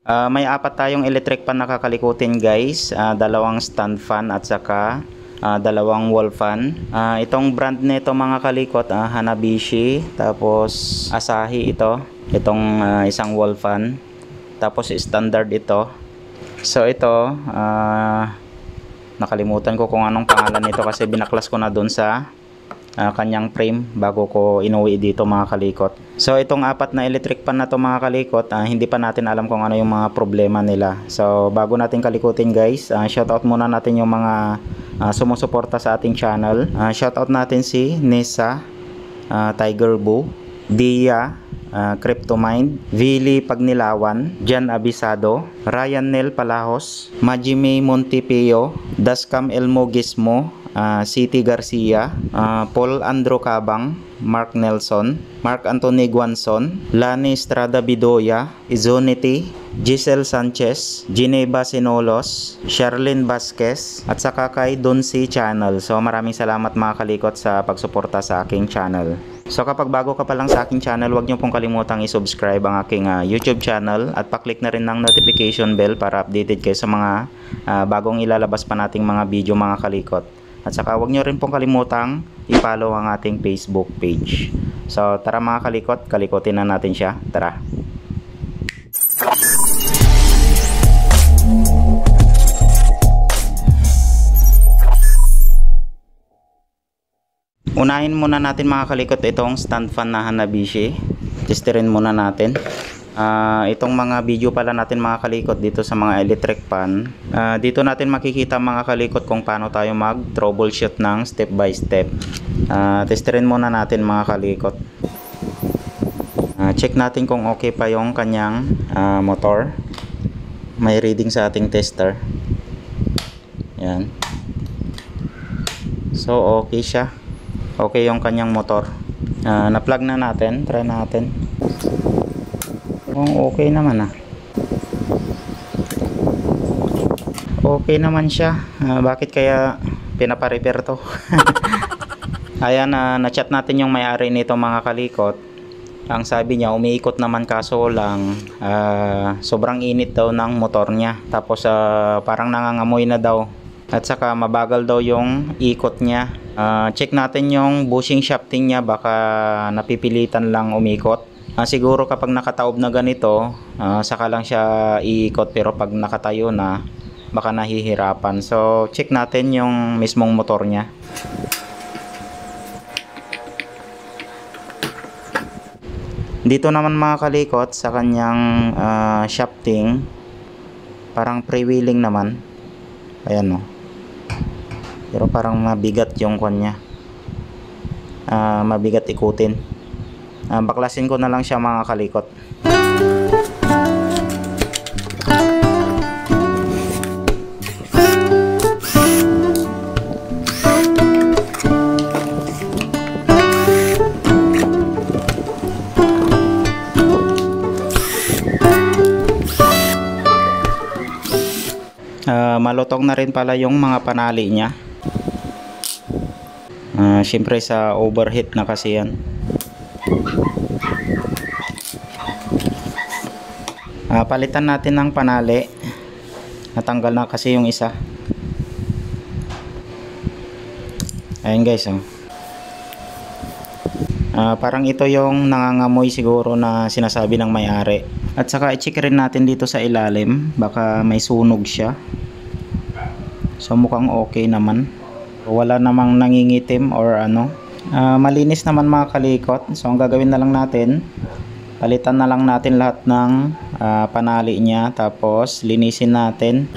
May apat tayong electric fan na kakalikutin guys. Dalawang stand fan at saka dalawang wall fan. Itong brand nito mga kalikot, Hanabishi. Tapos Asahi ito. Itong isang wall fan. Tapos standard ito. So ito, nakalimutan ko kung anong pangalan nito kasi binaklas ko na dun sa kanyang frame bago ko inuwi dito mga kalikot. So itong apat na electric fan na to mga kalikot, hindi pa natin alam kung ano yung mga problema nila. So bago natin kalikutin guys, shoutout muna natin yung mga sumusuporta sa ating channel. Shoutout natin si Nessa, Tiger Boo, Dia, Cryptomind, Vili Pagnilawan, Jan Abisado, Ryan Nel Palahos, Majime Montipeo, Daskam Elmo Gismo, City Garcia, Paul Andro Cabang, Mark Nelson, Mark Anthony Guanson, Lani Estrada Bidoya, Izonity, Giselle Sanchez, Gineva Sinolos, Charlene Vasquez, at saka kay Donsi Channel. So maraming salamat mga kalikot sa pagsuporta sa aking channel. So kapag bago ka pa lang sa aking channel, huwag niyo pong kalimutang i-subscribe ang aking YouTube channel at pa-click na rin ng notification bell para updated kayo sa mga bagong ilalabas pa nating mga video mga kalikot. At saka huwag nyo rin pong kalimutang i-follow ang ating Facebook page. So tara mga kalikot, kalikotin na natin siya. Tara! Unahin muna natin mga kalikot itong stand fan na Hanabishi. Testerin muna natin. Itong mga video pala natin mga kalikot dito sa mga electric fan, dito natin makikita mga kalikot kung paano tayo mag troubleshoot ng step by step. Testerin muna natin mga kalikot. Check natin kung okay pa yung kanyang motor. May reading sa ating tester. Yan. So okay siya. Okay yung kanyang motor. Na-plug na natin. Try natin. Okay naman okay naman siya. Bakit kaya pinapa-repair to? Ayan, na-chat natin yung may-ari nito mga kalikot. Ang sabi niya umiikot naman kaso lang sobrang init daw ng motor niya. Tapos parang nangangamoy na daw. At saka mabagal daw yung ikot niya. Check natin yung bushing shafting niya, baka napipilitan lang umikot. Siguro kapag nakataob na ganito, saka lang siya iikot, pero pag nakatayo na, baka nahihirapan. So check natin yung mismong motor niya. Dito naman mga kalikot sa kanyang shafting, parang freewheeling naman. Ayan o. Pero parang mabigat yung kanya. Mabigat ikutin. Baklasin ko na lang siya mga kalikot. Malutong na rin pala yung mga panali niya. Siyempre sa overheat na kasi yan. Palitan natin ng panali. Natanggal na kasi yung isa. Ayan guys, parang ito yung nangangamoy siguro na sinasabi ng may-ari. At saka i-check rin natin dito sa ilalim, baka may sunog siya. So mukhang okay naman. Wala namang nangingitim or ano. Malinis naman mga kalikot. So ang gagawin na lang natin, palitan na lang natin lahat ng panali niya, tapos linisin natin.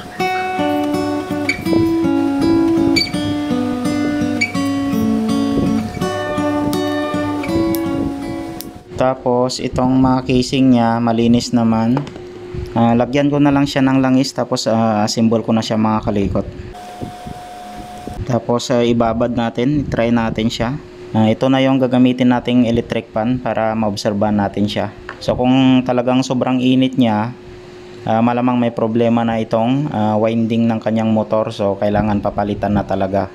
Tapos itong mga casing niya malinis naman. Lagyan ko na lang siya ng langis, tapos assemble ko na siya mga kalikot. Tapos ibabad natin, try natin siya. Ito na yung gagamitin nating electric fan para maobserbahan natin siya. So kung talagang sobrang init niya, malamang may problema na itong winding ng kanyang motor. So kailangan papalitan na talaga.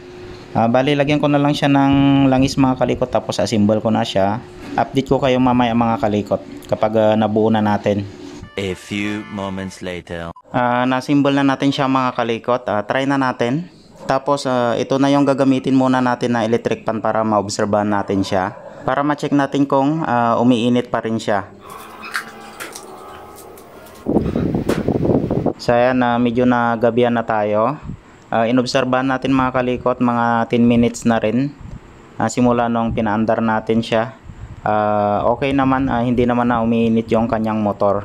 Bali lagyan ko na lang siya ng langis mga kalikot, tapos assemble ko na siya. Update ko kayo mamaya mga kalikot kapag nabuo na natin. A few moments later. Nasimbol na natin siya mga kalikot. Try na natin. Tapos ito na yung gagamitin muna natin na electric pan para maobserbahan natin siya. Para ma-check natin kung umiinit pa rin siya. So ayan, medyo nagabihan na tayo. Inobserbahan natin mga kalikot, mga 10 minutes na rin. Simula nung pinaandar natin siya. Okay naman, hindi naman na umiinit yung kanyang motor.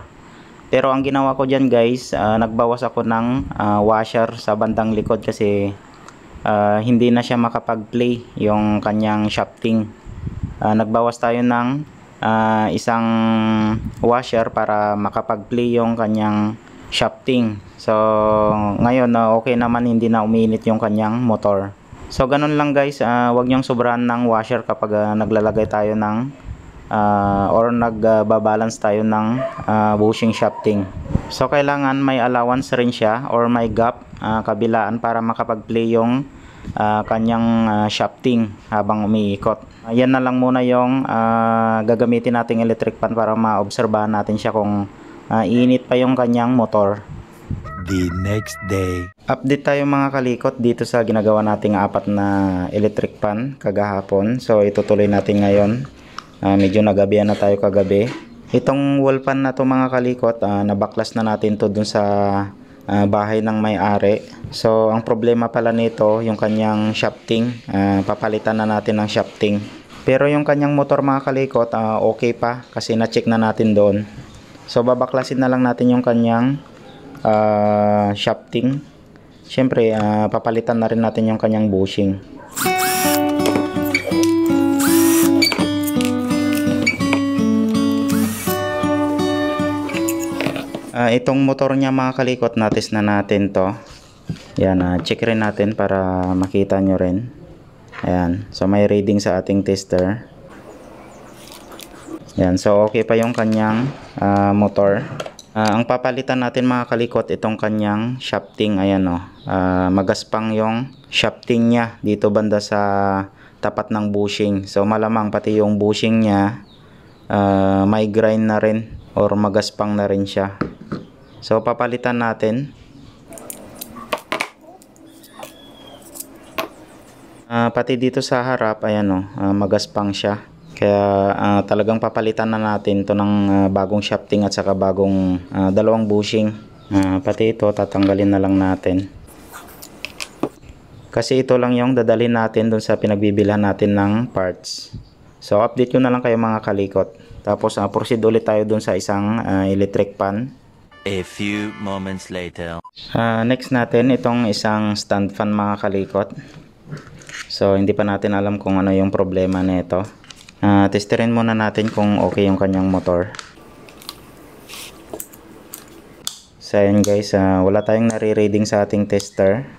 Pero ang ginawa ko dyan guys, nagbawas ako ng washer sa bandang likod kasi hindi na siya makapag-play yung kanyang shafting. Nagbawas tayo ng isang washer para makapag-play yung kanyang shafting. So ngayon okay naman, hindi na umiinit yung kanyang motor. So ganun lang guys, wag nyong sobrahan ng washer kapag naglalagay tayo ng or nagbabalance tayo ng bushing shafting. So kailangan may allowance rin siya or may gap kabilaan para makapag-play yung kanyang shafting habang umiikot. Yan na lang muna yung gagamitin nating electric pan para maobserbahan natin siya kung init pa yung kanyang motor. The next day. Update tayo mga kalikot dito sa ginagawa nating 4 na electric pan kagahapon. So itutuloy natin ngayon. Medyo nagabihan na tayo kagabi. Itong wall pan na to mga kalikot, nabaklas na natin to dun sa bahay ng may-ari. So ang problema pala nito yung kanyang shafting. Papalitan na natin ng shafting. Pero yung kanyang motor mga kalikot, okay pa kasi na-check na natin doon. So babaklasin na lang natin yung kanyang shafting. Siyempre papalitan na rin natin yung kanyang bushing. Itong motor niya mga kalikot, natis na natin to. Yan, check rin natin para makita nyo rin. Ayan, so may reading sa ating tester. Yan, so okay pa yung kanyang motor. Ang papalitan natin mga kalikot, itong kanyang shafting. Ayan magaspang yung shafting niya dito banda sa tapat ng bushing. So malamang pati yung bushing niya may grind na rin or magaspang na rin siya. So papalitan natin. Pati dito sa harap, ayan magaspang siya. Kaya talagang papalitan na natin to ng bagong shafting at saka bagong dalawang bushing. Pati ito tatanggalin na lang natin. Kasi ito lang yung dadalhin natin dun sa pinagbibilhan natin ng parts. So update ko na lang kayo mga kalikot. Tapos proceed ulit tayo dun sa isang electric pan. A few moments later. Next natin itong isang stand fan mga kalikot. So hindi pa natin alam kung ano yung problema nito. Testerin muna natin kung okay yung kanyang motor. So ayan guys, wala tayong nare-reading sa ating tester.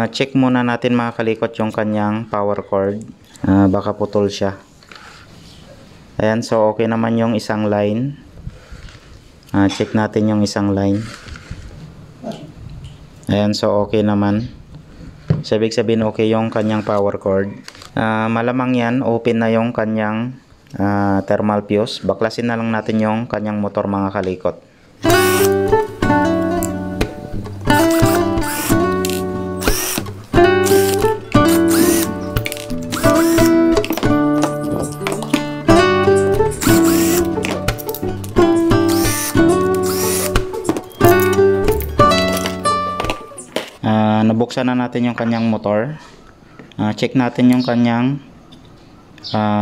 Check muna natin mga kalikot yung kanyang power cord. Baka putol siya. Ayan, so okay naman yung isang line. Check natin yung isang line. Ayan, so okay naman. So ibig sabihin okay yung kanyang power cord. Malamang yan, open na yung kanyang thermal fuse. Baklasin na lang natin yung kanyang motor mga kalikot. Nabuksan na natin yung kanyang motor. Check natin yung kanyang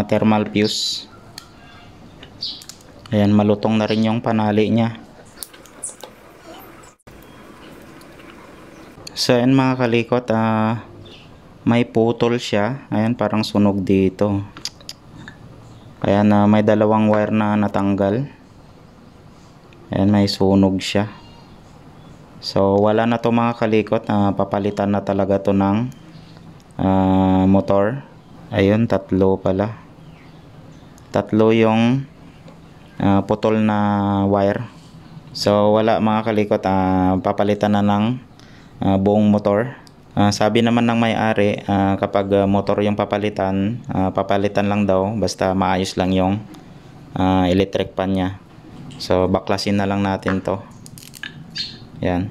thermal fuse. Ayan, malutong na rin yung panali niya. So ayan mga kalikot, may putol siya. Ayan, parang sunog dito. Ayan, may dalawang wire na natanggal. Ayan, may sunog siya. So wala na to mga kalikot, papalitan na talaga to ng motor. Ayun, tatlo pala. Tatlo yung putol na wire. So wala mga kalikot, papalitan na ng buong motor. Sabi naman ng may-ari, kapag motor yung papalitan lang daw, basta maayos lang yung electric pan niya. So baklasin na lang natin to. Yan.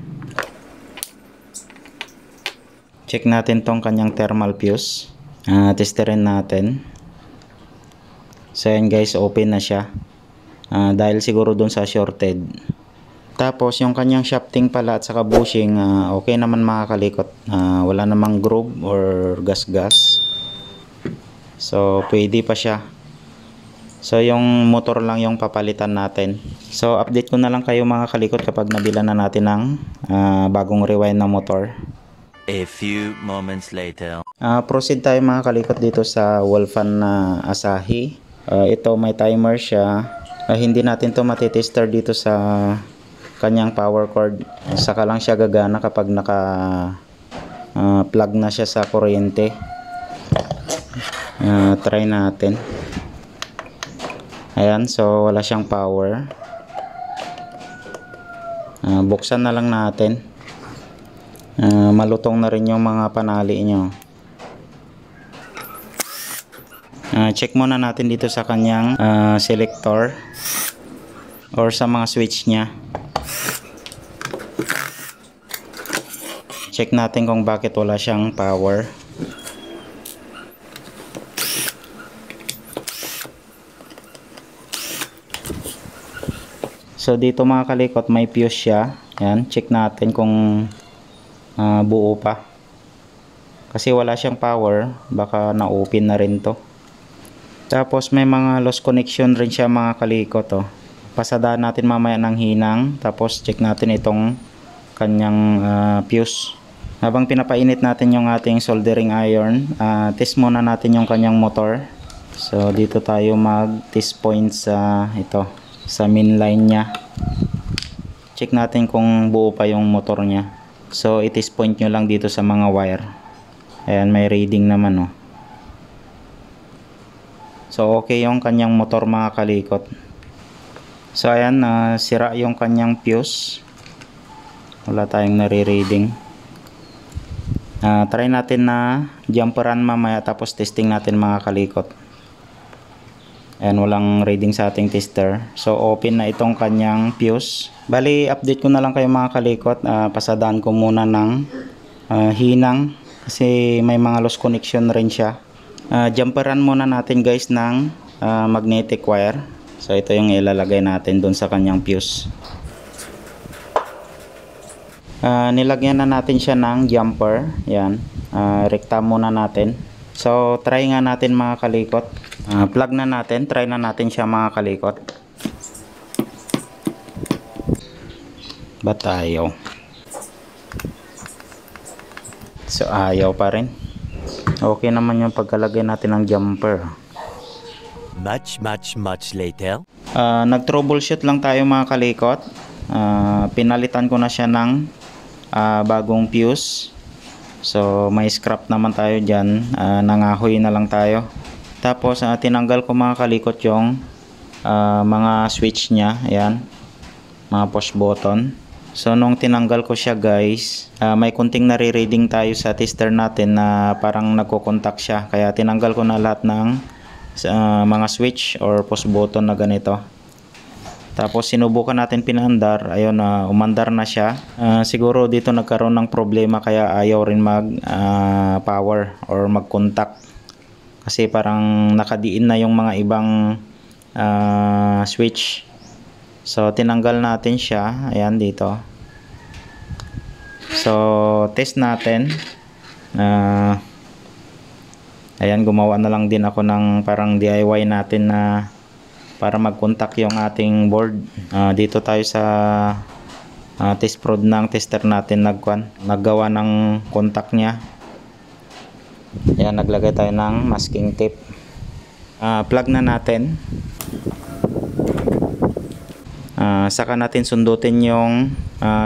Check natin tong kanyang thermal fuse. Testerin natin. So yan guys, open na siya. Dahil siguro dun sa shorted. Tapos yung kanyang shafting pala at saka bushing, okay naman mga kalikot. Wala namang groove or gas-gas. So pwede pa siya. So yung motor lang yung papalitan natin. So update ko na lang kayo mga kalikot kapag nabila na natin ng bagong rewind na motor. A few moments later. Proceed tayo mga kalikot dito sa wall fan na Asahi. Ito may timer siya. Hindi natin to matitester dito sa kanyang power cord. Saka lang siya gagana kapag naka plug na siya sa kuryente. Try natin. Ayan, so wala siyang power. Buksan na lang natin. Malutong na rin yung mga panali nyo. Check muna natin dito sa kanyang selector or sa mga switch nya. Check natin kung bakit wala siyang power. So dito mga kalikot may fuse siya. Yan, check natin kung buo pa. Kasi wala siyang power, baka na-open na rin to. Tapos may mga lost connection rin siya mga kalikot. Pasadaan natin mamaya ng hinang. Tapos check natin itong kanyang fuse. Habang pinapainit natin yung ating soldering iron, test muna natin yung kanyang motor. So dito tayo mag test point sa ito, sa main line nya. Check natin kung buo pa yung motor nya. So i-test point nyo lang dito sa mga wire. Ayan, may reading naman So okay yung kanyang motor mga kalikot. So ayan, sira yung kanyang fuse. Wala tayong nare-reading. Try natin na jumperan mamaya tapos testing natin mga kalikot. Ayan, walang reading sa ating tester. So open na itong kanyang fuse. Bali, update ko na lang kayo mga kalikot. Pasadaan ko muna ng hinang kasi may mga lost connection rin siya. Jumperan muna natin guys ng magnetic wire. So ito yung ilalagay natin dun sa kanyang fuse. Nilagyan na natin siya ng jumper. Yan, rekta muna natin. So try nga natin mga kalikot. Plug na natin, try na natin siya mga kalikot. Ba't ayaw? So ayaw pa rin. Okay naman yung pagkalagay natin ng jumper. Much later. Nag-troubleshoot lang tayo mga kalikot. Pinalitan ko na siya ng bagong fuse. So may scrap naman tayo dyan. Nangahoy na lang tayo. Tapos tinanggal ko mga kalikot yung mga switch nya. Ayan, mga push button. So nung tinanggal ko siya guys, may kunting nare-reading tayo sa tester natin na parang nagko-contact siya. Kaya tinanggal ko na lahat ng mga switch or push button na ganito. Tapos sinubukan natin pinandar. Ayun, umandar na siya. Siguro dito nagkaroon ng problema kaya ayaw rin mag power or mag-contact. Kasi parang nakadiin na yung mga ibang switch. So tinanggal natin siya. Ayan dito. So test natin. Ayan, gumawa na lang din ako ng parang DIY natin na para mag-contact yung ating board. Dito tayo sa test prod ng tester natin naggawa ng contact nya. Ayan, naglagay tayo ng masking tape. Plug na natin. Saka natin sundutin yung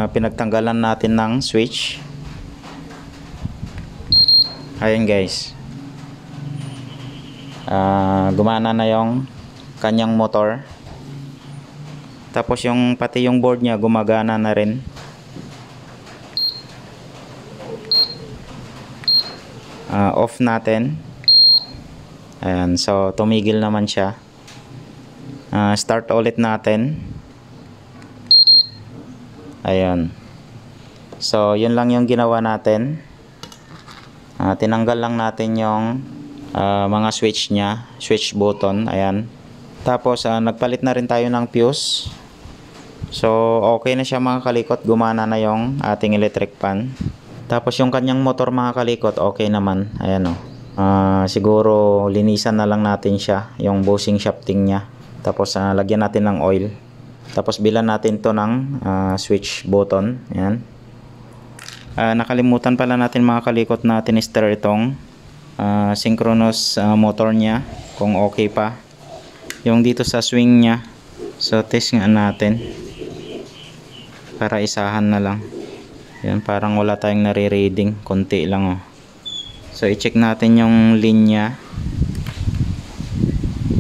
pinagtanggalan natin ng switch. Ayan guys, gumana na yung kanyang motor. Tapos yung pati yung board nya gumagana na rin. Off natin. Ayan, so tumigil naman siya. Start ulit natin. Ayan. So, yun lang yung ginawa natin. Tinanggal lang natin yung mga switch nya, switch button. Ayan. Tapos, nagpalit na rin tayo ng fuse. So, okay na siya mga kalikot. Gumana na yung ating electric fan. Tapos, yung kanyang motor mga kalikot, okay naman. Ayan o. Siguro, linisan na lang natin siya. Yung bushing shafting nya. Tapos, lagyan natin ng oil. Tapos bilan natin to ng switch button. Ayan. Nakalimutan pala natin mga kalikot na tinister itong synchronous motor nya kung okay pa. Yung dito sa swing nya. So test nga natin. Para isahan na lang. Ayan, parang wala tayong nare-reading. Konti lang oh. So i-check natin yung linya.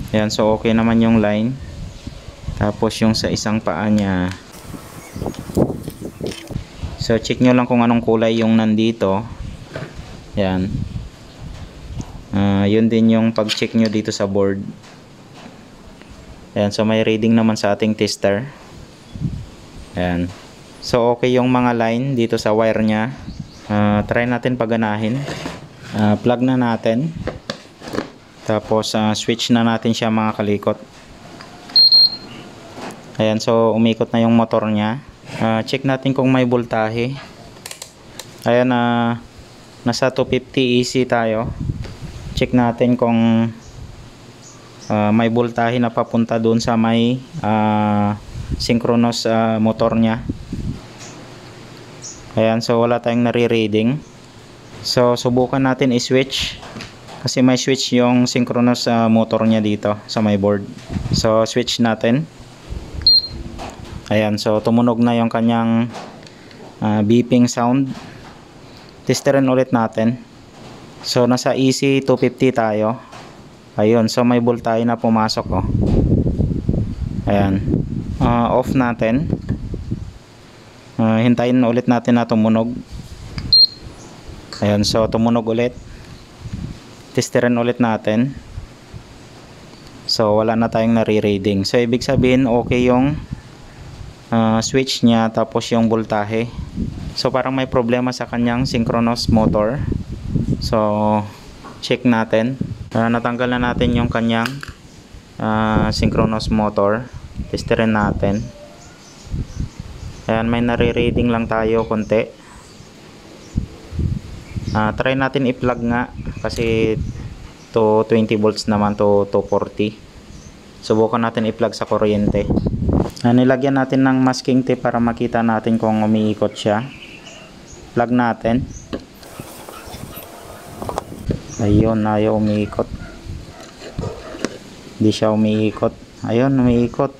Ayan, so okay naman yung line. Tapos yung sa isang paa niya. So check nyo lang kung anong kulay yung nandito. Yan. Yun din yung pag-check nyo dito sa board. Ayan, so may reading naman sa ating tester. Ayan. So okay yung mga line dito sa wire nya. Try natin paganahin. Plug na natin. Tapos switch na natin siya mga kalikot. Ayan, so umikot na yung motor nya. Check natin kung may voltahe. Ayan, nasa 250 EC tayo. Check natin kung may voltahe na papunta doon sa may synchronous motor nya. Ayan, so wala tayong nare-reading. So subukan natin i-switch. Kasi may switch yung synchronous motor nya dito sa may board. So switch natin. Ayan, so tumunog na yung kanyang beeping sound. Testerin ulit natin. So nasa EC 250 tayo. Ayun, so may voltahe na pumasok oh. Ayan. Off natin. Hintayin ulit natin na tumunog. Ayan, so tumunog ulit. Testerin ulit natin. So wala na tayong nare-reading. So ibig sabihin okay yung switch nya, tapos yung voltahe. So parang may problema sa kanyang synchronous motor. So check natin. Natanggal na natin yung kanyang synchronous motor. Testerin natin. Ayan, may nare-reading lang tayo konti. Try natin i-plug nga kasi to 20 volts naman to 240. Subukan natin i-plug sa kuryente. Nilagyan natin ng masking tape para makita natin kung umiikot siya. Plug natin. Ayun, ayaw umiikot. Hindi siya umiikot. Ayun, umiikot.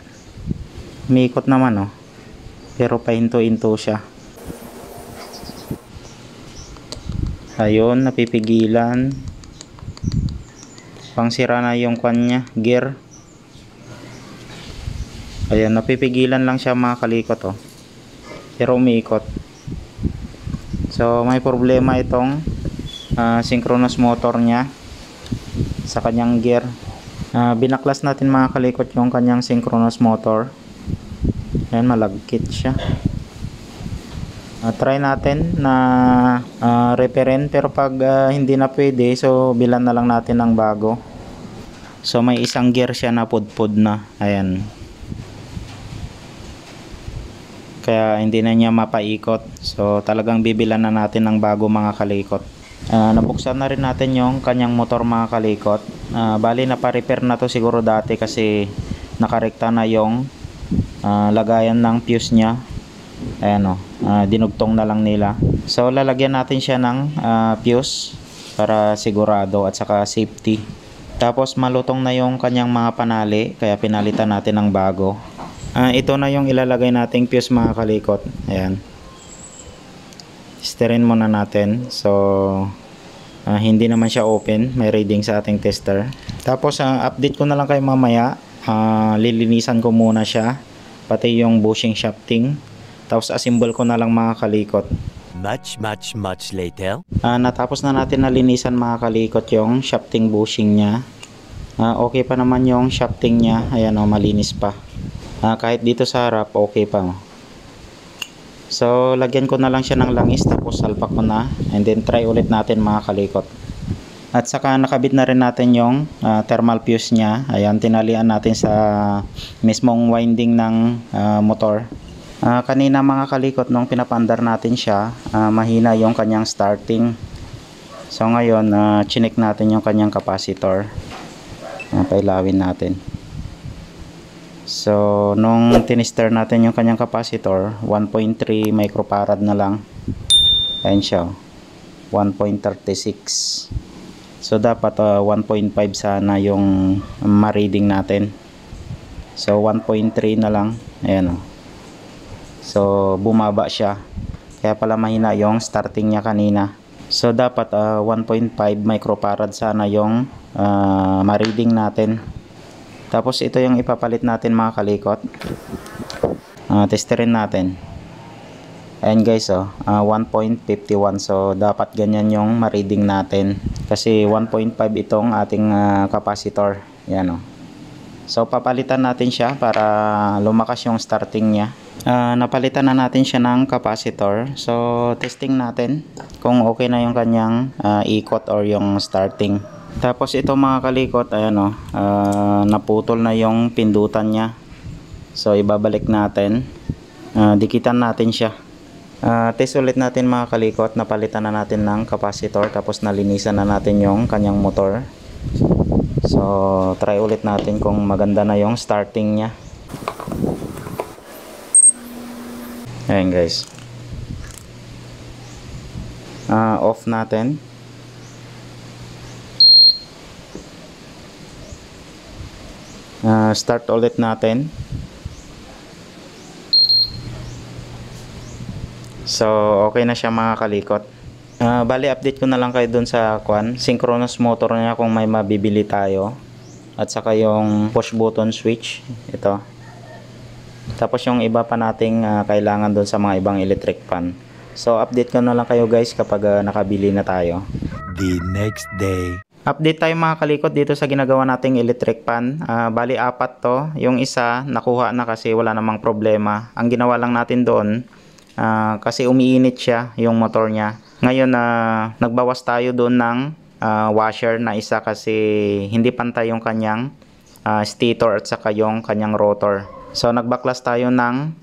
Umiikot naman oh. Pero pahinto-hinto siya. Ayun, napipigilan. Pangsira na yung kanya, gear. Ayan, napipigilan lang siya mga kalikot oh. Pero umiikot. So may problema itong synchronous motor nya sa kanyang gear. Binaklas natin mga kalikot yung kanyang synchronous motor. Ayan, malagkit siya. Try natin na repairin, pero pag hindi na pwede, so bilan na lang natin ng bago. So may isang gear siya na pudpud na. Ayan. Kaya hindi na niya mapaikot. So talagang bibilan na natin ng bago mga kalikot. Nabuksan na rin natin yung kanyang motor mga kalikot. Bali na pa-repair na to siguro dati kasi nakarekta na yung lagayan ng fuse nya. Ayan o, dinugtong na lang nila. So lalagyan natin siya ng fuse para sigurado at saka safety. Tapos malutong na yung kanyang mga panali, kaya pinalitan natin ng bago. Ito na yung ilalagay nating fuse mga kalikot. Ayan. Testerin muna natin. So hindi naman siya open, may reading sa ating tester. Tapos update ko na lang kayo mamaya. Lilinisan ko muna siya, pati yung bushing shafting. Tapos assemble ko na lang mga kalikot. Much later. Natapos na natin na linisan mga kalikot yung shafting bushing nya. Okay pa naman yung shafting nya. Ayan o, malinis pa. Kahit dito sa harap okay pa. So lagyan ko na lang siya ng langis tapos salpak ko na, and then try ulit natin mga kalikot. At saka nakabit na rin natin yung thermal fuse niya. Ayan, tinalian natin sa mismong winding ng motor. Kanina mga kalikot, nung pinapandar natin siya, mahina yung kanyang starting. So ngayon, chinek natin yung kanyang capacitor. Pailawin natin. So nung tinister natin yung kanyang capacitor, 1.3 microfarad na lang. Ayan siya, 1.36. So dapat 1.5 sana yung ma-reading natin. So 1.3 na lang. Ayan o. So bumaba siya. Kaya pala mahina yung starting niya kanina. So dapat 1.5 microfarad sana yung ma-reading natin. Tapos ito yung ipapalit natin mga kalikot. Testerin natin. Ayan guys, 1.51. So dapat ganyan yung ma-reading natin. Kasi 1.5 itong ating capacitor. Yan o. So papalitan natin siya para lumakas yung starting niya. Napalitan na natin siya ng capacitor. So testing natin kung okay na yung kanyang ikot or yung starting. Tapos ito mga kalikot, ayan o, naputol na yung pindutan niya. So ibabalik natin. Dikitan natin siya. Test ulit natin mga kalikot, napalitan na natin ng capacitor tapos nalinisan na natin yung kanyang motor. So try ulit natin kung maganda na yung starting niya. Ayan guys, off natin. Start ulit natin. So okay na siya mga kalikot. Bali update ko na lang kayo dun sa synchronous motor niya kung may mabibili tayo. At saka yung push button switch, ito. Tapos yung iba pa nating kailangan dun sa mga ibang electric fan. So update ko na lang kayo guys kapag nakabili na tayo. The next day. Update tayo mga kalikot dito sa ginagawa nating electric fan. Bali 4 to. Yung isa nakuha na kasi wala namang problema. Ang ginawa lang natin doon, kasi umiinit siya yung motor niya. Ngayon nagbawas tayo doon ng washer na isa kasi hindi pantay yung kanyang stator at saka yung kanyang rotor. So nagbaklas tayo ng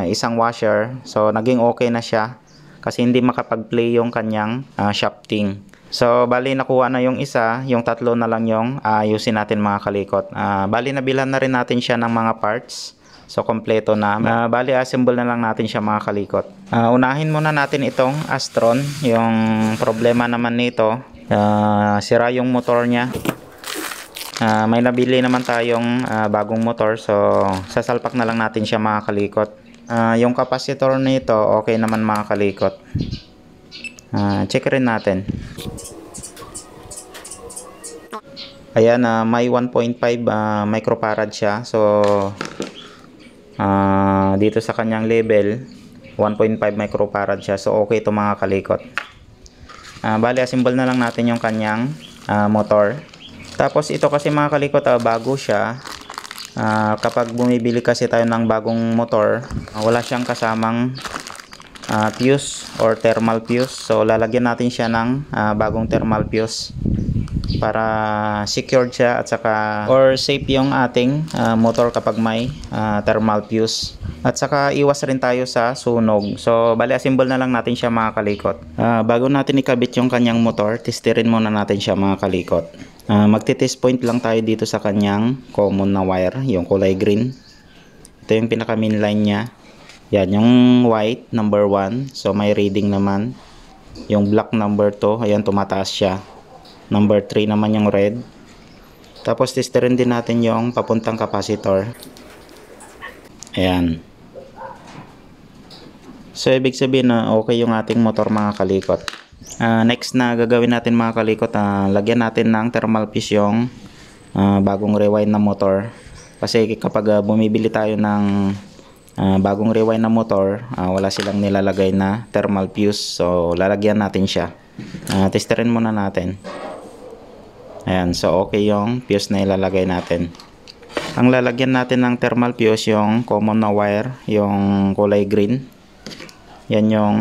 isang washer. So naging okay na siya kasi hindi makapag-play yung kanyang shafting. So bali nakuha na yung isa, yung tatlo na lang yung ayusin natin mga kalikot. Bali nabilhan na rin natin siya ng mga parts. So kompleto na. Bali assemble na lang natin siya mga kalikot. Unahin muna natin itong Astron. Yung problema naman nito, sira yung motor niya. May nabili naman tayong bagong motor. So sasalpak na lang natin siya mga kalikot. Yung capacitor nito okay naman mga kalikot. Check rin natin. Ayan, may 1.5 microfarad siya. So dito sa kanyang level 1.5 microfarad siya. So okay ito mga kalikot. Bali assemble na lang natin yung kanyang motor. Tapos ito kasi mga kalikot, bago siya. Kapag bumibili kasi tayo ng bagong motor, wala siyang kasamang fuse or thermal fuse. So lalagyan natin siya ng bagong thermal fuse para secured siya at saka or safe yung ating motor kapag may thermal fuse. At saka iwas rin tayo sa sunog. So bali assemble na lang natin siya mga kalikot. Bago natin ikabit yung kanyang motor, testerin muna natin siya mga kalikot. Magti-test point lang tayo dito sa kanyang common na wire, yung kulay green. Ito yung pinaka main line niya. Yan yung white number 1. So may reading naman. Yung black number 2, ayan tumataas siya. Number 3 naman yung red. Tapos testerin din natin yung papuntang capacitor. Ayan. So ibig sabihin na okay yung ating motor mga kalikot. Next na gagawin natin mga kalikot, lagyan natin ng thermal fuse yung bagong rewind na motor. Kasi kapag bumibili tayo ng bagong rewind na motor, wala silang nilalagay na thermal fuse. So lalagyan natin siya. Testerin muna natin. Ayan, so okay yung fuse na ilalagay natin. Ang lalagyan natin ng thermal fuse yung common na wire, yung kulay green. yan yung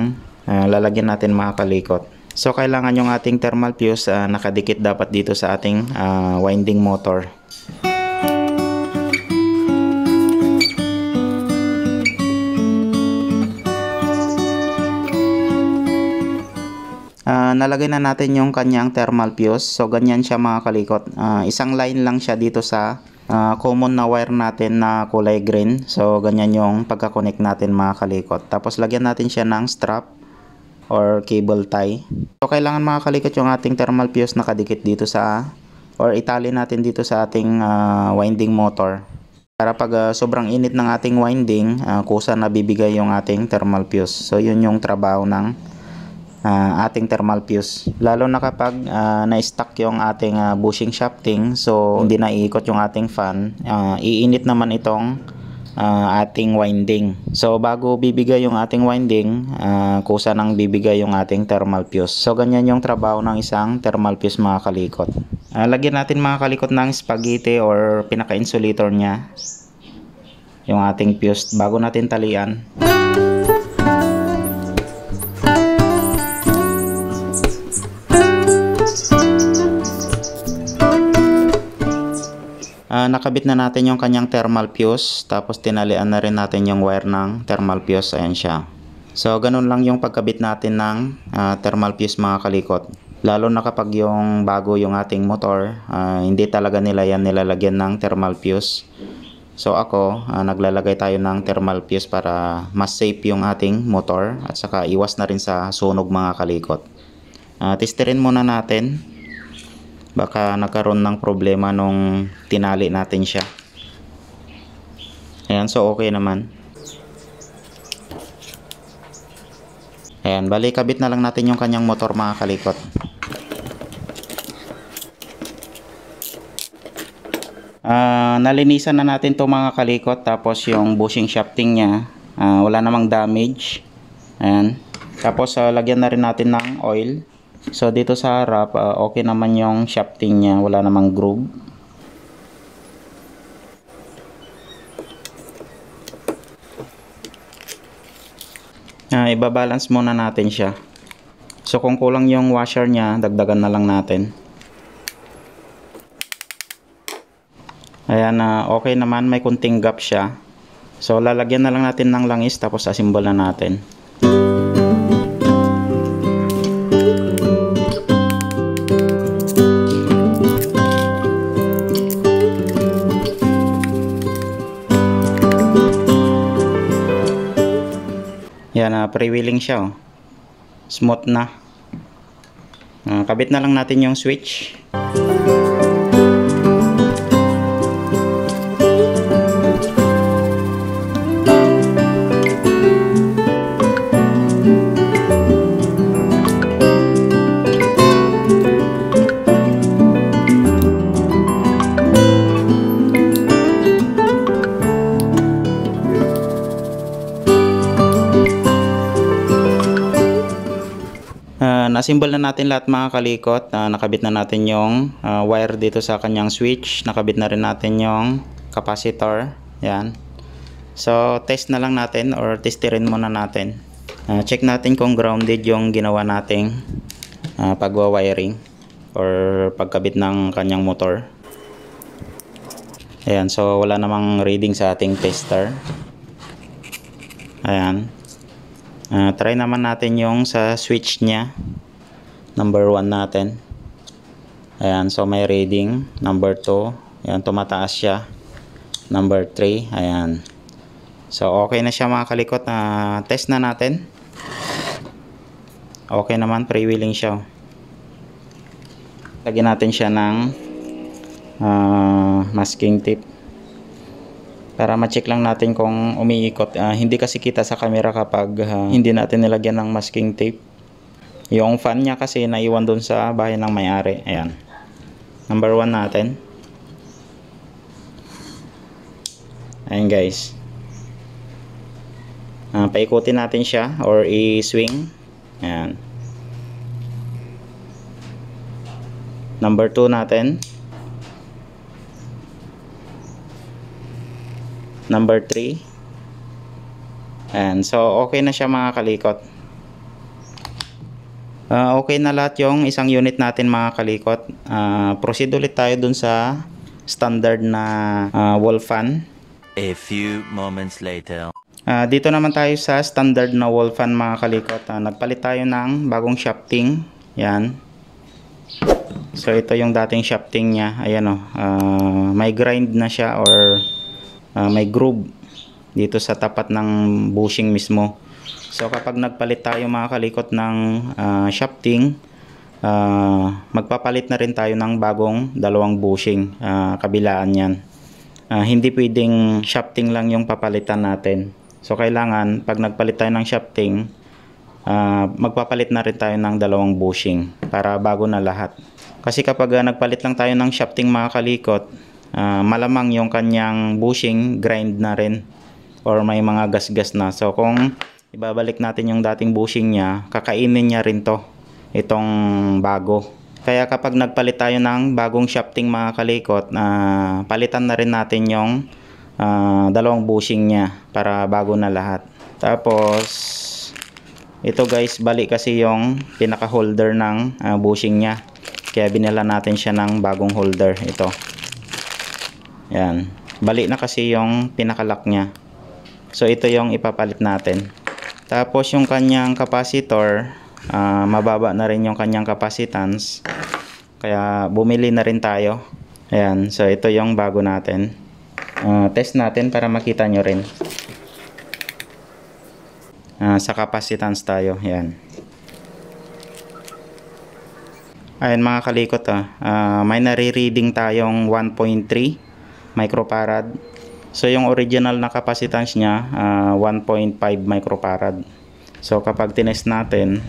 lalagyan natin mga kalikot. So kailangan yung ating thermal fuse nakadikit dapat dito sa ating winding motor. Nalagay na natin yung kanyang thermal fuse. So ganyan siya mga kalikot. Isang line lang siya dito sa common na wire natin na kulay green. So ganyan yung pagka-connect natin mga kalikot. Tapos lagyan natin siya ng strap or cable tie. So kailangan mga kalikot yung ating thermal fuse nakadikit dito sa or itali natin dito sa ating winding motor. Para pag sobrang init ng ating winding, kusa na bibigay yung ating thermal fuse. So yun yung trabaho ng ating thermal fuse, lalo na kapag na-stuck yung ating bushing shafting, so hindi na iikot yung ating fan, iinit naman itong ating winding. So bago bibigay yung ating winding, kusa nang bibigay yung ating thermal fuse. So ganyan yung trabaho ng isang thermal fuse mga kalikot. Lagyan natin mga kalikot ng spaghetti or pinaka-insulator nya yung ating fuse bago natin talian. Nakabit na natin yung kanyang thermal fuse, tapos tinalian na rin natin yung wire ng thermal fuse. Ayan siya. So ganun lang yung pagkabit natin ng thermal fuse mga kalikot, lalo na kapag yung bago yung ating motor, hindi talaga nila yan nilalagyan ng thermal fuse. So ako, naglalagay tayo ng thermal fuse para mas safe yung ating motor at saka iwas na rin sa sunog mga kalikot. Testerin muna natin, baka nagkaroon ng problema nung tinali natin siya. Ayan, so okay naman. Ayan, bali kabit na lang natin yung kanyang motor mga kalikot. Nalinisan na natin to mga kalikot, tapos yung bushing shafting nya wala namang damage. Ayan, tapos lagyan na rin natin ng oil. So dito sa harap, okay naman yung shafting nya, wala namang groove. Ibabalance muna natin siya. So kung kulang yung washer nya, dagdagan na lang natin. Ayan, okay naman, may kunting gap siya. So lalagyan na lang natin ng langis, tapos assemble na natin. Yan, pre-wheeling siya, oh. Smooth na. Kabit na lang natin yung switch. Assemble na natin lahat mga kalikot. Nakabit na natin yung wire dito sa kanyang switch. Nakabit na rin natin yung capacitor. Yan. So test na lang natin or testerin muna natin. Check natin kung grounded yung ginawa nating pagwa-wiring or pagkabit ng kanyang motor. Ayan, so wala namang reading sa ating tester. Ayan. Try naman natin yung sa switch nya. Number 1 natin. Ayan, so may reading. Number 2. Ayan, tumataas siya. Number 3. Ayan. So okay na siya mga kalikot. Test na natin. Okay naman, freewheeling siya. Lagyan natin siya ng masking tape para ma-check lang natin kung umiikot. Hindi kasi kita sa camera kapag hindi natin nilagyan ng masking tape. Yung fan niya kasi naiwan dun sa bahay ng may-ari. Ayan. Number 1 natin. Ayan guys. Paikutin natin siya or i-swing. Ayan. Number 2 natin. Number 3. And so okay na siya mga kalikot. Okay na lahat yung isang unit natin mga kalikot. Proceed ulit tayo dun sa standard na wall fan. A few moments later. Dito naman tayo sa standard na wall fan mga kalikot. Nagpalit tayo ng bagong shafting. Yan. So ito yung dating shafting niya. Ayan o. May grind na siya or may groove dito sa tapat ng bushing mismo. So kapag nagpalit tayo mga kalikot ng shafting, magpapalit na rin tayo ng bagong dalawang bushing, kabilaan yan. Hindi pwedeng shafting lang yung papalitan natin. So kailangan pag nagpalit tayo ng shafting, magpapalit na rin tayo ng dalawang bushing para bago na lahat. Kasi kapag nagpalit lang tayo ng shafting mga kalikot, malamang yung kanyang bushing grind na rin or may mga gas-gas na. So kung ibabalik natin yung dating bushing niya, kakainin niya rin to, itong bago. Kaya kapag nagpalit tayo ng bagong shafting mga kalikot, palitan na rin natin yung dalawang bushing niya para bago na lahat. Tapos ito guys, bali kasi yung pinaka holder ng bushing niya, kaya binila natin siya ng bagong holder. Ito, yan, bali na kasi yung pinaka lock niya. So ito yung ipapalit natin. Tapos yung kanyang capacitor, mababa na rin yung kanyang capacitance, kaya bumili na rin tayo. Ayan, so ito yung bago natin. Test natin para makita nyo rin. Sa capacitance tayo. Ayan. Ayan mga kalikot, may nare-reading tayong 1.3 microfarad. So yung original na capacitance niya 1.5 microfarad. So kapag tinest natin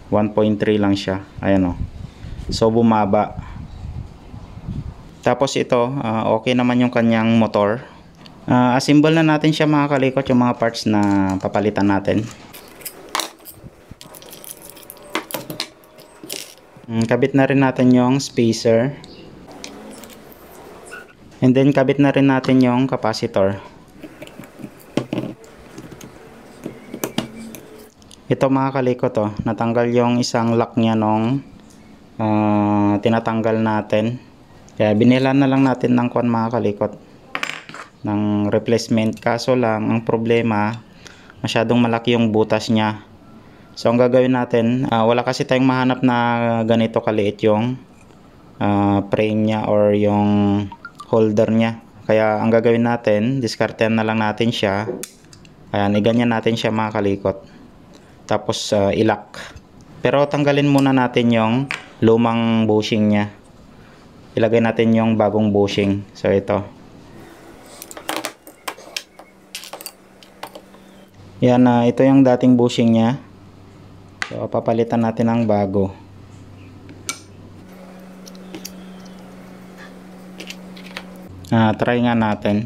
1.3 lang siya. Ayan o. So bumaba. Tapos ito okay naman yung kanyang motor. Assemble na natin siya mga kalikot, yung mga parts na papalitan natin. Kabit na rin natin yung spacer. And then kabit na rin natin yung capacitor. Ito mga kalikot, natanggal yung isang lock niya nung tinatanggal natin. Kaya binila na lang natin ng kwan mga kalikot, ng replacement. Kaso lang ang problema, masyadong malaki yung butas niya. So ang gagawin natin, wala kasi tayong mahanap na ganito kaliit yung frame niya or yung holder niya. Kaya ang gagawin natin, diskartehan na lang natin siya. Ayan, iganyan natin siya mga kalikot. Tapos ilock. Pero tanggalin muna natin yung lumang bushing niya. Ilagay natin yung bagong bushing. So ito. Yan, ito yung dating bushing niya. So papalitan natin ng bago. Try nga natin.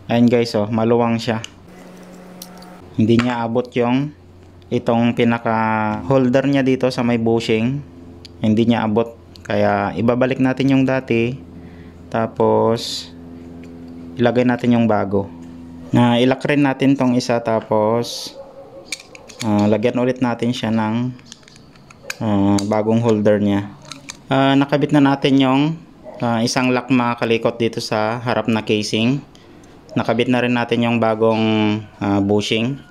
Ayun guys, maluwang siya. Hindi niya abot yung itong pinaka holder niya dito sa may bushing. Hindi niya abot. Kaya ibabalik natin yung dati. Tapos ilagay natin yung bago. Ilock rin natin tong isa. Tapos lagyan ulit natin siya ng bagong holder niya. Nakabit na natin yung isang lock mga kalikot dito sa harap na casing. Nakabit na rin natin yung bagong bushing.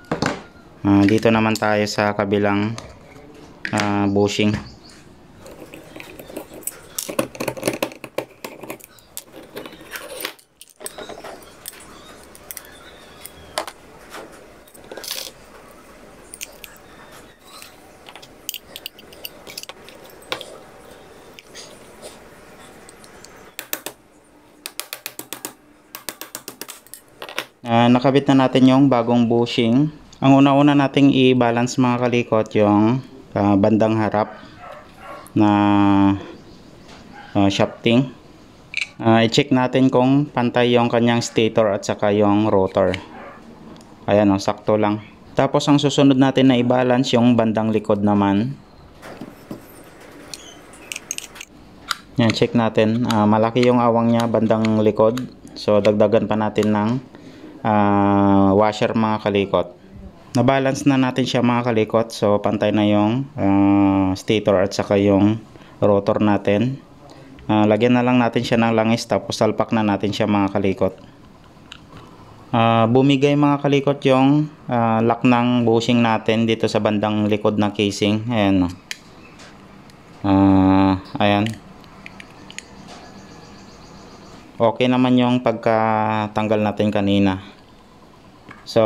Dito naman tayo sa kabilang bushing. Nakabit na natin yung bagong bushing. Ang una-una nating i-balance mga kalikot yung bandang harap na shafting. I-check natin kung pantay yung kanyang stator at saka yung rotor. Ayan sakto lang. Tapos ang susunod natin na i-balance yung bandang likod naman. Yan, check natin. Malaki yung awang niya bandang likod. So dagdagan pa natin ng washer mga kalikot. Na-balance na natin siya mga kalikot. So pantay na yung stator at saka yung rotor natin. Lagyan na lang natin siya ng langis tapos salpak na natin siya mga kalikot. Bumigay mga kalikot yung lock ng bushing natin dito sa bandang likod ng casing. Ayan. Ayan. Okay naman yung pagkatanggal natin kanina. So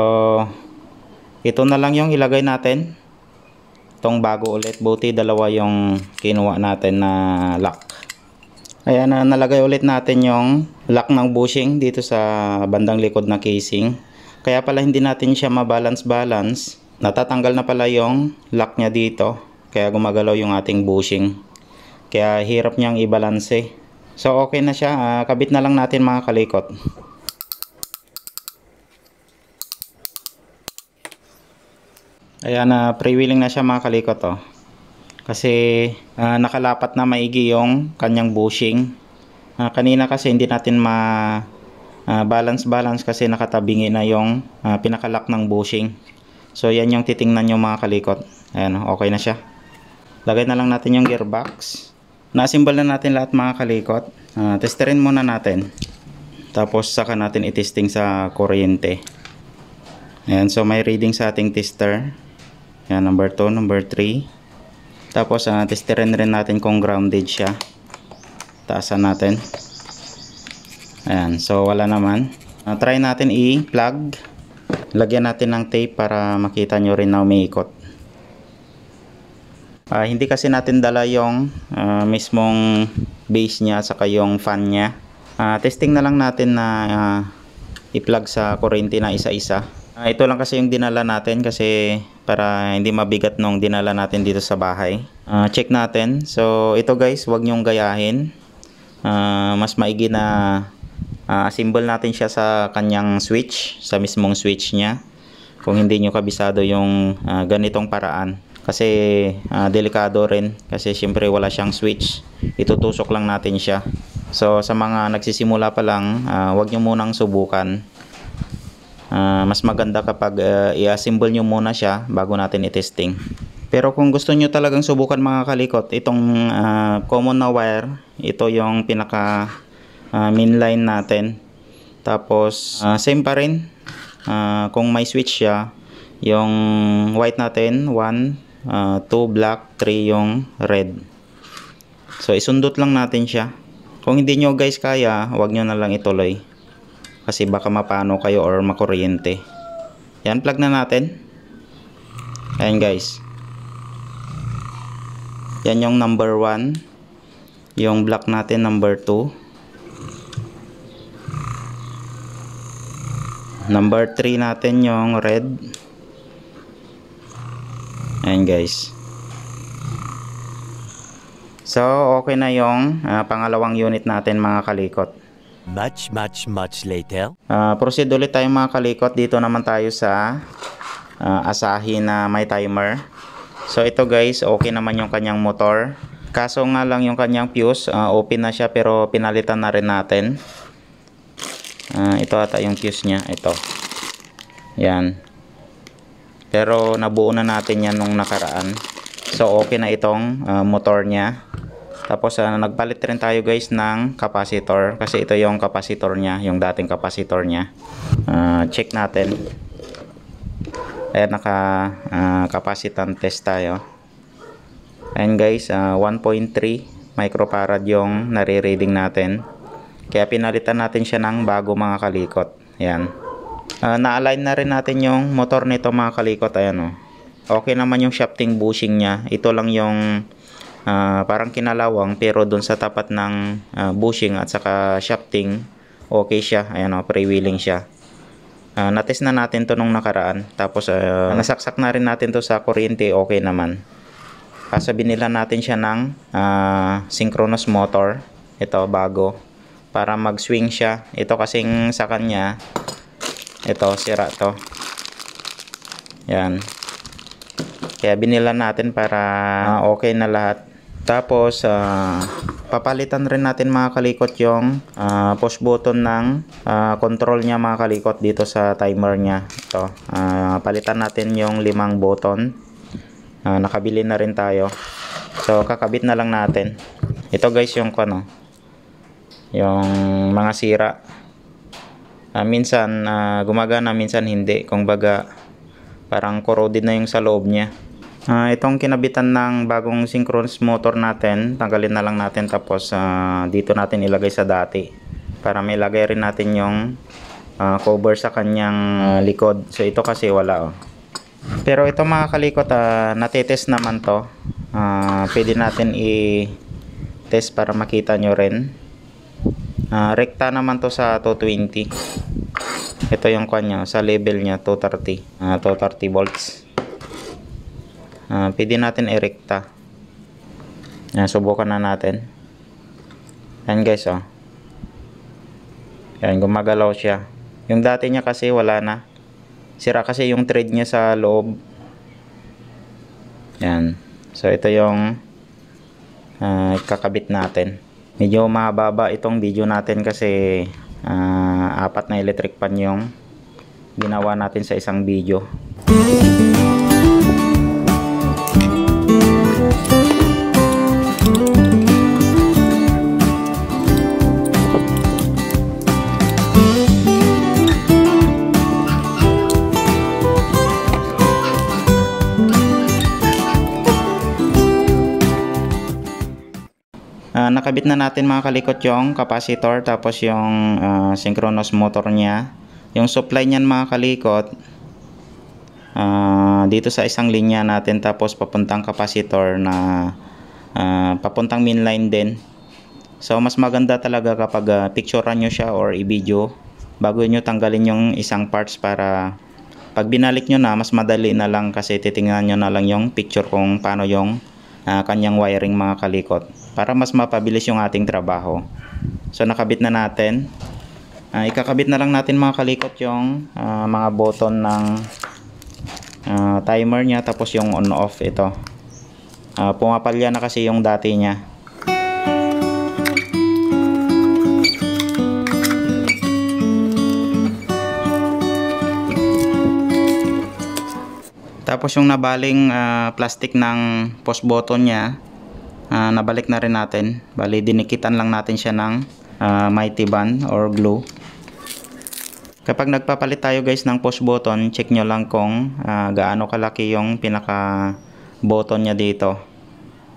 ito na lang yung ilagay natin. Itong bago ulit. Buti dalawa yung kinuha natin na lock. Ayan, nalagay ulit natin yung lock ng bushing dito sa bandang likod na casing. Kaya pala hindi natin siya mabalance-balance. Natatanggal na pala yung lock niya dito. Kaya gumagalaw yung ating bushing. Kaya hirap niyang i-balance. So okay na siya. Kabit na lang natin mga kalikot. Ayan, pre-wheeling na siya mga kalikot, oh. Kasi nakalapat na maigi yung kanyang bushing. Kanina kasi hindi natin balance kasi nakatabingi na yung pinakalock ng bushing. So yan yung titingnan nyo mga kalikot. Ayan, okay na siya. Lagay na lang natin yung gearbox. Na-assemble na natin lahat mga kalikot. Testerin muna natin. Tapos saka natin i-testing sa kuryente. Ayan, so may reading sa ating tester. Ayan, number 2, number 3. Tapos testerin rin natin kung grounded siya. Taasan natin. Ayan, so wala naman. Try natin i-plug. Lagyan natin ng tape para makita nyo rin na umiikot. Hindi kasi natin dala yung mismong base niya saka yung fan niya. Testing na lang natin na i-plug sa kuryente na isa-isa. Ito lang kasi yung dinala natin kasi para hindi mabigat nung dinala natin dito sa bahay. Check natin. So ito guys, wag nyong gayahin. Mas maigi na assemble natin siya sa kanyang switch, sa mismong switch niya. Kung hindi nyo kabisado yung ganitong paraan. Kasi delikado rin kasi syempre wala siyang switch. Itutusok lang natin siya. So sa mga nagsisimula pa lang, wag nyo munang subukan. Mas maganda kapag i-assemble nyo muna siya bago natin i-testing. Pero kung gusto nyo talagang subukan mga kalikot, itong common na wire, ito yung pinaka main line natin. Tapos same pa rin. Kung may switch siya, yung white natin 1, 2 black, 3 yung red. So isundot lang natin siya. Kung hindi nyo guys kaya, wag nyo na lang ituloy. Kasi baka mapano kayo or makuryente. Yan, plug na natin. Ayan guys. Yan yung number 1. Yung black natin number 2. Number 3 natin yung red. Ayan guys. So okay na yung pangalawang unit natin mga kalikot. Much later. Proceed ulit tayo mga kalikot. Dito naman tayo sa Asahi na may timer. So ito guys, okay naman yung kanyang motor. Kaso nga lang yung kanyang fuse, open na siya pero pinalitan na rin natin. Ito ata yung fuse niya. Ito. Yan. Pero nabuo na natin yan nung nakaraan. So okay na itong motor niya. Tapos nagpalit rin tayo guys ng capacitor. Kasi ito yung capacitor niya. Yung dating capacitor niya. Check natin. Ayan, naka-capacitant test tayo. Ayan guys, 1.3 microfarad yung nare-reading natin. Kaya pinalitan natin siya ng bago mga kalikot. Ayan. Na-align na rin natin yung motor nito mga kalikot. Ayan o. Okay naman yung shafting bushing niya. Ito lang yung parang kinalawang pero dun sa tapat ng bushing at saka shafting okay siya. Ayan o, pre-wheeling siya. Natest na natin to nung nakaraan. Tapos nasaksak na rin natin to sa kuryente. Okay naman. Kaso binila natin siya ng synchronous motor. Ito bago. Para mag-swing siya. Ito kasing sa kanya. Ito sira to. Yan. Kaya binila natin para okay na lahat. Tapos Papalitan rin natin mga kalikot yung push button ng control niya mga kalikot dito sa timer niya. Ito, palitan natin yung 5 button. Nakabili na rin tayo. So kakabit na lang natin. Ito guys yung yung mga sira. Minsan gumagana, minsan hindi. Kung baga parang corroded na yung sa loob niya. Itong kinabitan ng bagong synchronous motor natin, tanggalin na lang natin, tapos dito natin ilagay sa dati para may lagay rin natin yung cover sa kanyang likod. So ito kasi wala Pero ito mga kalikot, natitest naman to. Pwede natin i-test para makita nyo rin. Rekta naman to sa 220. Ito yung kanya sa level nya 230 volts. Pwede natin i-rekta. Subukan na natin. Yan guys yan, gumagalaw siya. Yung dati niya kasi wala na. Sira kasi yung thread niya sa loob. Yan. So ito yung kakabit natin. Medyo mahaba itong video natin kasi 4 na electric pan yung ginawa natin sa isang video. Nakabit na natin mga kalikot yung capacitor, tapos yung synchronous motor niya. Yung supply niyan mga kalikot dito sa isang linya natin, tapos papuntang capacitor na papuntang mainline din. So mas maganda talaga kapag picturean nyo siya or i-video bago nyo tanggalin yung isang parts, para pag binalik nyo na mas madali na lang, kasi titingnan nyo na lang yung picture kung paano yung kanyang wiring mga kalikot, para mas mapabilis yung ating trabaho. So nakabit na natin. Ikakabit na lang natin mga kalikot yung mga button ng timer niya, tapos yung on off. Ito pumapalya na kasi yung dati niya. Tapos yung nabaling plastic ng push button niya, nabalik na rin natin. Bali dinikitan lang natin siya ng mighty band or glue. Kapag nagpapalit tayo guys ng push button, check nyo lang kung gaano kalaki yung pinaka button niya dito.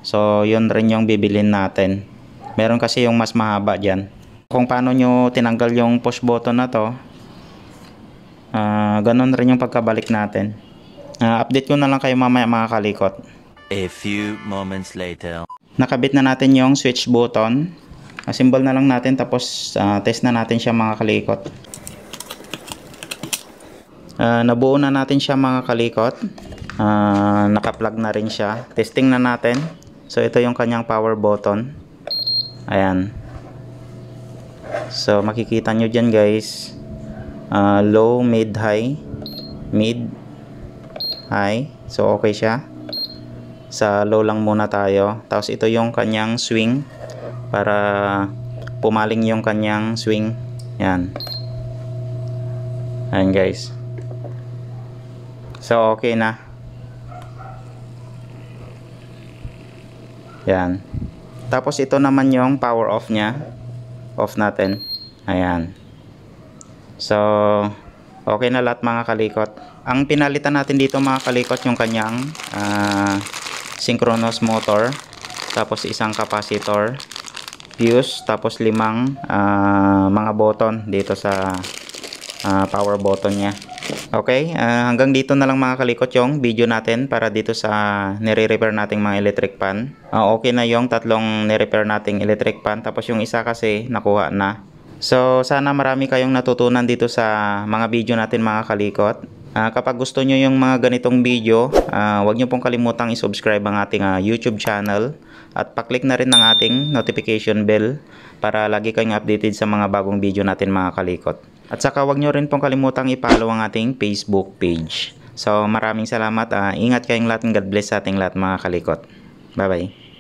So yun rin yung bibilin natin. Meron kasi yung mas mahaba dyan. Kung paano nyo tinanggal yung push button na to, ganun rin yung pagkabalik natin. Update ko na lang kayo mamaya mga kalikot. A few moments later. Nakabit na natin yung switch button. Symbol na lang natin, tapos test na natin siya mga kalikot. Nabuo na natin siya mga kalikot. Naka-plug na rin siya. Testing na natin. So ito yung kanyang power button. Ayan. So makikita nyo dyan guys. Low, mid, high. Mid, high. So okay siya. Sa low lang muna tayo. Tapos ito yung kanyang swing, para pumaling yung kanyang swing. Yan. Ayan guys. So okay na. Yan. Tapos ito naman yung power off nya. Off natin. Ayan. So okay na lahat mga kalikot. Ang pinalitan natin dito mga kalikot, yung kanyang synchronous motor, tapos isang capacitor, fuse, tapos 5 mga button dito sa power button nya. Okay, hanggang dito na lang mga kalikot yung video natin para dito sa nire-repair nating mga electric pan. Okay na yung tatlong nire-repair nating electric pan, tapos yung isa kasi nakuha na. So sana marami kayong natutunan dito sa mga video natin mga kalikot. Kapag gusto nyo yung mga ganitong video, huwag nyo pong kalimutang i-subscribe ang ating YouTube channel, at pa-click na rin ng ating notification bell para lagi kayong updated sa mga bagong video natin mga kalikot. At saka huwag nyo rin pong kalimutang i-follow ang ating Facebook page. So maraming salamat. Ingat kayong lahat, and God bless sa ating lahat mga kalikot. Bye bye.